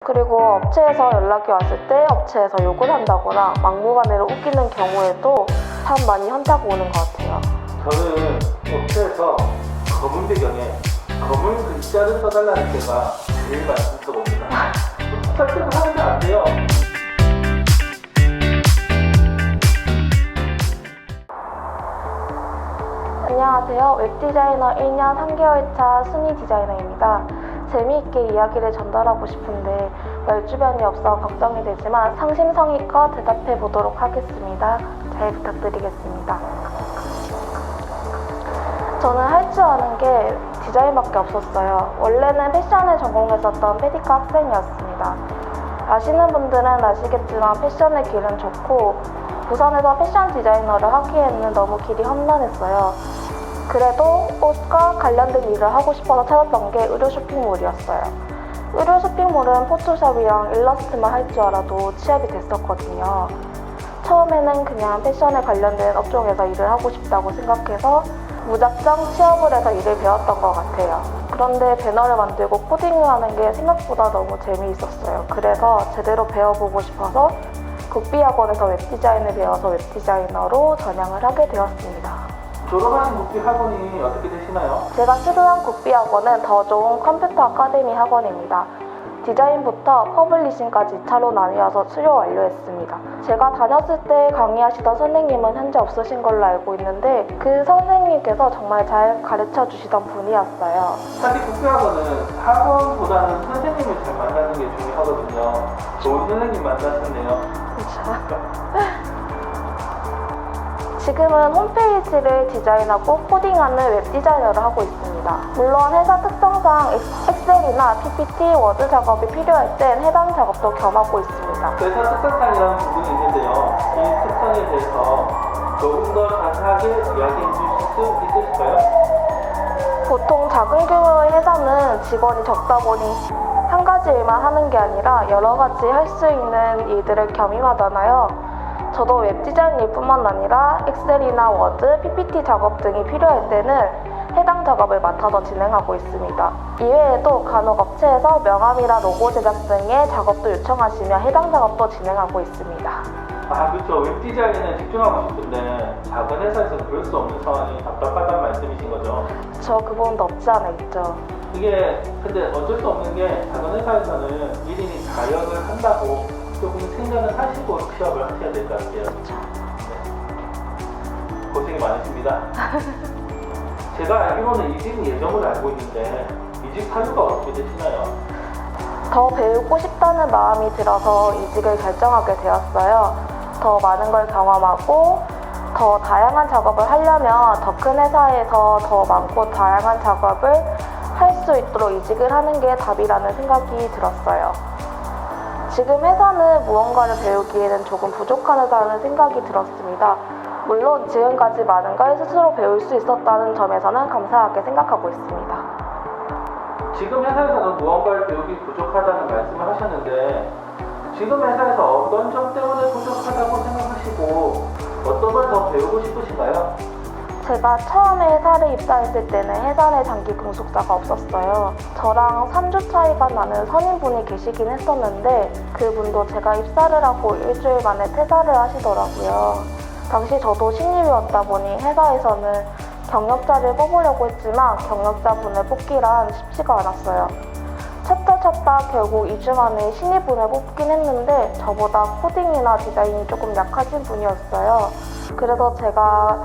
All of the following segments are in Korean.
그리고 업체에서 연락이 왔을 때 업체에서 욕을 한다거나 막무가내로 우기는 경우에도 참 많이 현타가 오는 것 같아요. 저는 업체에서 검은 배경에 검은 글자를 써달라는 게가 제일 만족스럽습니다. 설득을 하면 안 돼요. 안녕하세요. 웹디자이너 1년 3개월차 순희 디자이너입니다. 재미있게 이야기를 전달하고 싶은데 말 주변이 없어 걱정이 되지만 성심성의껏 대답해 보도록 하겠습니다. 잘 부탁드리겠습니다. 저는 할 줄 아는 게 디자인밖에 없었어요. 원래는 패션을 전공했었던 페디과 학생이었습니다. 아시는 분들은 아시겠지만 패션의 길은 좁고 부산에서 패션 디자이너를 하기에는 너무 길이 험난했어요. 그래도 옷과 관련된 일을 하고 싶어서 찾았던 게 의류 쇼핑몰이었어요. 의류 쇼핑몰은 포토샵이랑 일러스트만 할 줄 알아도 취업이 됐었거든요. 처음에는 그냥 패션에 관련된 업종에서 일을 하고 싶다고 생각해서 무작정 취업을 해서 일을 배웠던 것 같아요. 그런데 배너를 만들고 코딩을 하는 게 생각보다 너무 재미있었어요. 그래서 제대로 배워보고 싶어서 국비학원에서 웹디자인을 배워서 웹디자이너로 전향을 하게 되었습니다. 졸업하신 국비 학원이 어떻게 되시나요? 제가 수료한 국비학원은 더 좋은 컴퓨터 아카데미 학원입니다. 디자인부터 퍼블리싱까지 2차로 나뉘어서 수료 완료했습니다. 제가 다녔을 때 강의하시던 선생님은 현재 없으신 걸로 알고 있는데 그 선생님께서 정말 잘 가르쳐 주시던 분이었어요. 사실 국비학원은 학원보다는 선생님을 잘 만나는 게 중요하거든요. 좋은 선생님 만나셨네요. 지금은 홈페이지를 디자인하고 코딩하는 웹디자이너를 하고 있습니다. 물론 회사 특성상 엑셀이나 PPT, 워드 작업이 필요할 땐 해당 작업도 겸하고 있습니다. 회사 특성상이라는 부분이 있는데요. 이 특성에 대해서 조금 더 자세하게 이야기해 주실 수 있으실까요? 보통 작은 규모의 회사는 직원이 적다 보니 한 가지 일만 하는 게 아니라 여러 가지 할 수 있는 일들을 겸임하잖아요. 저도 웹디자인 일뿐만 아니라 엑셀이나 워드, PPT 작업 등이 필요할 때는 해당 작업을 맡아서 진행하고 있습니다. 이외에도 간혹 업체에서 명함이나 로고 제작 등의 작업도 요청하시며 해당 작업도 진행하고 있습니다. 아, 그렇죠. 웹디자인에 집중하고 싶은데 작은 회사에서는 그럴 수 없는 상황이 답답하다는 말씀이신 거죠? 저 그 부분도 없지 않아 있죠. 이게 근데 어쩔 수 없는 게 작은 회사에서는 1인이 자영을 한다고 조금 생각을 하시고 취업을 하셔야 될 것 같아요. 네. 고생이 많으십니다. 제가 알기로는 이직 예정을 알고 있는데 이직 사유가 어떻게 되시나요? 더 배우고 싶다는 마음이 들어서 이직을 결정하게 되었어요. 더 많은 걸 경험하고 더 다양한 작업을 하려면 더 큰 회사에서 더 많고 다양한 작업을 할 수 있도록 이직을 하는 게 답이라는 생각이 들었어요. 지금 회사는 무언가를 배우기에는 조금 부족하다는 생각이 들었습니다. 물론 지금까지 많은 걸 스스로 배울 수 있었다는 점에서는 감사하게 생각하고 있습니다. 지금 회사에서는 무언가를 배우기 부족하다는 말씀을 하셨는데 지금 회사에서 어떤 점 때문에 부족하다고 생각하시고 어떤 걸 더 배우고 싶으신가요? 제가 처음에 회사를 입사했을 때는 회사 내 장기 근속자가 없었어요. 저랑 3주 차이가 나는 선임분이 계시긴 했었는데 그분도 제가 입사를 하고 일주일 만에 퇴사를 하시더라고요. 당시 저도 신입이었다 보니 회사에서는 경력자를 뽑으려고 했지만 경력자분을 뽑기란 쉽지가 않았어요. 찾다 결국 2주 만에 신입분을 뽑긴 했는데 저보다 코딩이나 디자인이 조금 약하신 분이었어요. 그래서 제가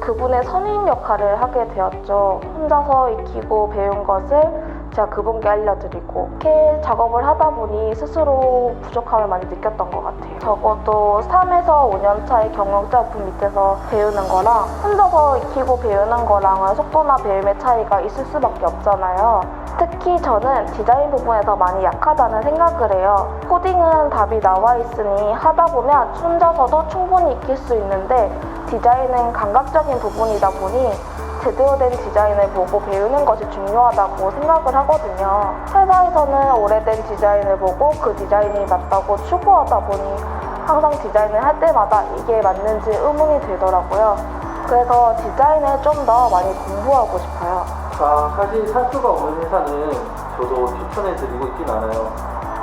그분의 선임 역할을 하게 되었죠. 혼자서 익히고 배운 것을 제가 그분께 알려드리고 이렇게 작업을 하다 보니 스스로 부족함을 많이 느꼈던 것 같아요. 적어도 3에서 5년 차의 경력자분 밑에서 배우는 거랑 혼자서 익히고 배우는 거랑은 속도나 배움의 차이가 있을 수밖에 없잖아요. 특히 저는 디자인 부분에서 많이 약하다는 생각을 해요. 코딩은 답이 나와 있으니 하다 보면 혼자서도 충분히 익힐 수 있는데 디자인은 감각적인 부분이다 보니 제대로 된 디자인을 보고 배우는 것이 중요하다고 생각을 하거든요. 회사에서는 오래된 디자인을 보고 그 디자인이 맞다고 추구하다 보니 항상 디자인을 할 때마다 이게 맞는지 의문이 들더라고요. 그래서 디자인을 좀 더 많이 공부하고 싶어요. 사실 살 수가 없는 회사는 저도 추천해드리고 있진 않아요.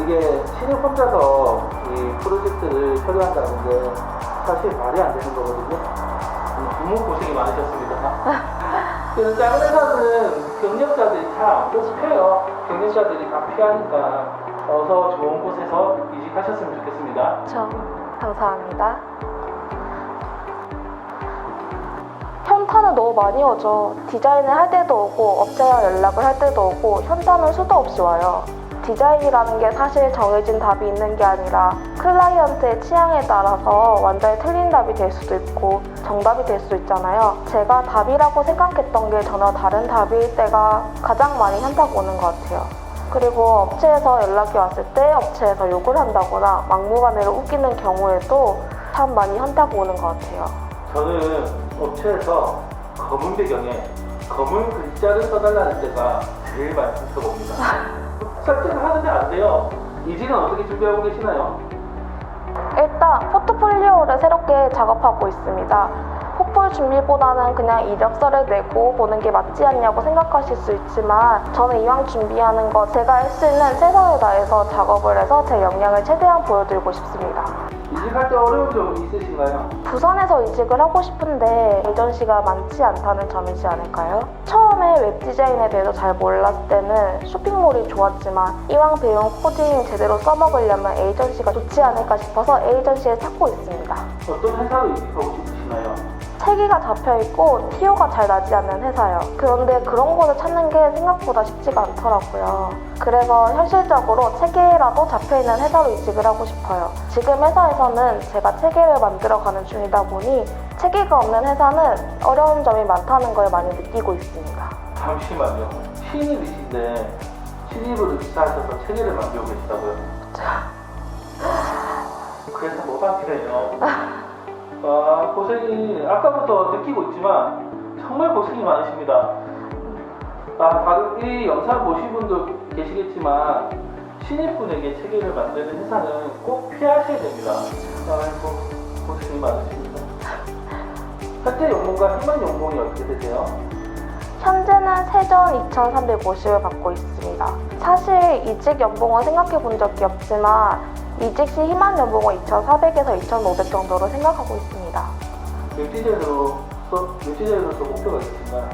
이게 신입 혼자서 이 프로젝트를 처리한다는 게 사실 말이 안 되는 거거든요. 너무 고생이 많으셨습니다. 그래서 작은 회사는 경력자들이 잘 안 뽑혀요. 경력자들이 다 피하니까 어서 좋은 곳에서 이직하셨으면 좋겠습니다. 저 감사합니다. 현타는 너무 많이 오죠. 디자인을 할 때도 오고 업체와 연락을 할 때도 오고 현타는 수도 없이 와요. 디자인이라는 게 사실 정해진 답이 있는 게 아니라 클라이언트의 취향에 따라서 완전히 틀린 답이 될 수도 있고 정답이 될 수도 있잖아요. 제가 답이라고 생각했던 게 전혀 다른 답일 때가 가장 많이 현타가 오는 것 같아요. 그리고 업체에서 연락이 왔을 때 업체에서 욕을 한다거나 막무가내로 우기는 경우에도 참 많이 현타가 오는 것 같아요. 저는 업체에서 검은 배경에 검은 글자를 써달라는 데가 제일 많이 상처봅니다. 설득을 하는데 안 돼요. 이직은 어떻게 준비하고 계시나요? 일단 포트폴리오를 새롭게 작업하고 있습니다. 폭볼 준비보다는 그냥 이력서를 내고 보는 게 맞지 않냐고 생각하실 수 있지만 저는 이왕 준비하는 거 제가 할 수 있는 최선을 다해서 작업을 해서 제 역량을 최대한 보여드리고 싶습니다. 이직할 때 어려운 점 있으신가요? 부산에서 이직을 하고 싶은데 에이전시가 많지 않다는 점이지 않을까요? 처음에 웹 디자인에 대해서 잘 몰랐을 때는 쇼핑몰이 좋았지만 이왕 배운 코딩 제대로 써먹으려면 에이전시가 좋지 않을까 싶어서 에이전시를 찾고 있습니다. 어떤 회사로 이직하고 싶으시나요? 체계가 잡혀있고 TO가 잘 나지 않는 회사요. 그런데 그런 곳을 찾는 게 생각보다 쉽지가 않더라고요. 그래서 현실적으로 체계라도 잡혀있는 회사로 이직을 하고 싶어요. 지금 회사에서는 제가 체계를 만들어가는 중이다 보니 체계가 없는 회사는 어려운 점이 많다는 걸 많이 느끼고 있습니다. 잠시만요. 신입이신데 신입으로 입사하셔서 체계를 만들고 계시다고요? 그래서 뭐가 필요해요? 고생이 아까부터 느끼고 있지만 정말 고생이 많으십니다. 다른 이 영상 보신 분도 계시겠지만 신입분에게 체계를 만드는 회사는 꼭 피하셔야 됩니다. 아이고 고생이 많으십니다. 현재 연봉과 희망 연봉이 어떻게 되세요? 현재는 세전 2,350을 받고 있습니다. 사실 이직 연봉은 생각해 본 적이 없지만 이직 시 희망 연봉은 2,400에서 2,500 정도로 생각하고 있습니다. 웹디자이너로서 목표가 있으신가요?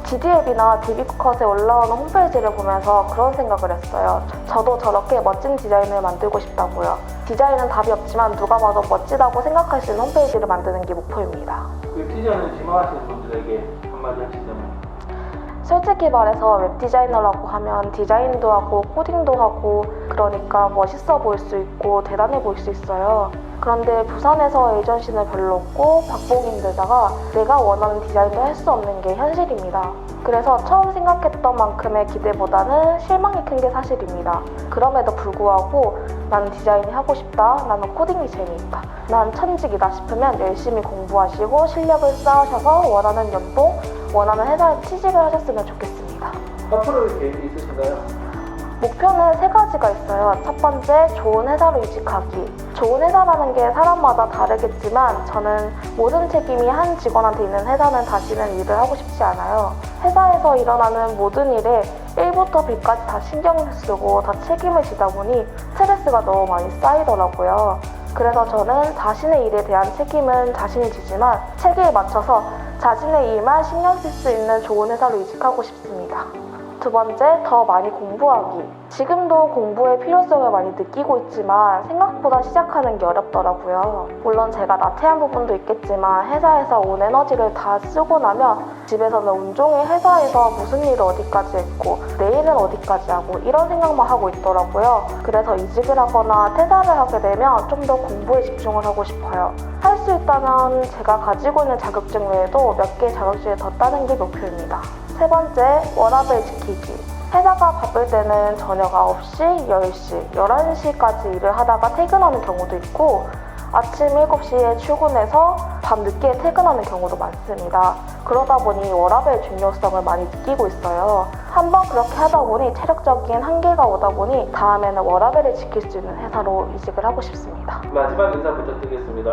GD앱이나 DB컷에 올라오는 홈페이지를 보면서 그런 생각을 했어요. 저도 저렇게 멋진 디자인을 만들고 싶다고요. 디자인은 답이 없지만 누가 봐도 멋지다고 생각할 수 있는 홈페이지를 만드는 게 목표입니다. 웹디자인을 지망하시는 분들에게 한마디 하시자면? 솔직히 말해서 웹디자이너라고 하면 디자인도 하고 코딩도 하고 그러니까 멋있어 보일 수 있고 대단해 보일 수 있어요. 그런데 부산에서 에이전시는 별로 없고 박봉인데다가 내가 원하는 디자인도 할 수 없는 게 현실입니다. 그래서 처음 생각했던 만큼의 기대보다는 실망이 큰 게 사실입니다. 그럼에도 불구하고 난 디자인이 하고 싶다, 나는 코딩이 재미있다, 난 천직이다 싶으면 열심히 공부하시고 실력을 쌓으셔서 원하는 연봉, 원하는 회사에 취직을 하셨으면 좋겠습니다. 앞으로의 계획이 있으신가요? 목표는 3가지가 있어요. 첫 번째, 좋은 회사로 이직하기. 좋은 회사라는 게 사람마다 다르겠지만 저는 모든 책임이 한 직원한테 있는 회사는 다시는 일을 하고 싶지 않아요. 회사에서 일어나는 모든 일에 1부터 100까지 다 신경을 쓰고 다 책임을 지다 보니 스트레스가 너무 많이 쌓이더라고요. 그래서 저는 자신의 일에 대한 책임은 자신이 지지만 체계에 맞춰서 자신의 일만 신경 쓸 수 있는 좋은 회사로 이직하고 싶습니다. 두 번째, 더 많이 공부하기. 지금도 공부의 필요성을 많이 느끼고 있지만 생각보다 시작하는 게 어렵더라고요. 물론 제가 나태한 부분도 있겠지만 회사에서 온 에너지를 다 쓰고 나면 집에서는 온종일 회사에서 무슨 일을 어디까지 했고 내일은 어디까지 하고 이런 생각만 하고 있더라고요. 그래서 이직을 하거나 퇴사를 하게 되면 좀 더 공부에 집중을 하고 싶어요. 할 수 있다면 제가 가지고 있는 자격증 외에도 몇 개 자격증을 더 따는 게 목표입니다. 세 번째, 워라밸 지키기. 회사가 바쁠 때는 저녁 9시, 10시, 11시까지 일을 하다가 퇴근하는 경우도 있고 아침 7시에 출근해서 밤 늦게 퇴근하는 경우도 많습니다. 그러다 보니 워라밸 중요성을 많이 느끼고 있어요. 한번 그렇게 하다 보니 체력적인 한계가 오다 보니 다음에는 워라밸을 지킬 수 있는 회사로 이직을 하고 싶습니다. 마지막 인사 부탁드리겠습니다.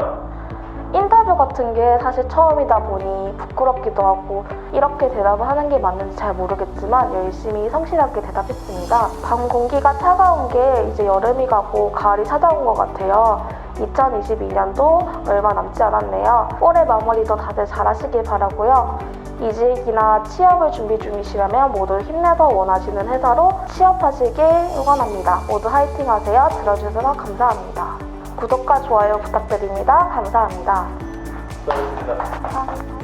인터뷰 같은 게 사실 처음이다 보니 부끄럽기도 하고 이렇게 대답을 하는 게 맞는지 잘 모르겠지만 열심히 성실하게 대답했습니다. 밤 공기가 차가운 게 이제 여름이 가고 가을이 찾아온 것 같아요. 2022년도 얼마 남지 않았네요. 올해 마무리도 다들 잘하시길 바라고요. 이직이나 취업을 준비 중이시라면 모두 힘내서 원하시는 회사로 취업하시길 응원합니다. 모두 화이팅 하세요. 들어주셔서 감사합니다. 구독과 좋아요 부탁드립니다. 감사합니다. 수고하셨습니다. 감사합니다.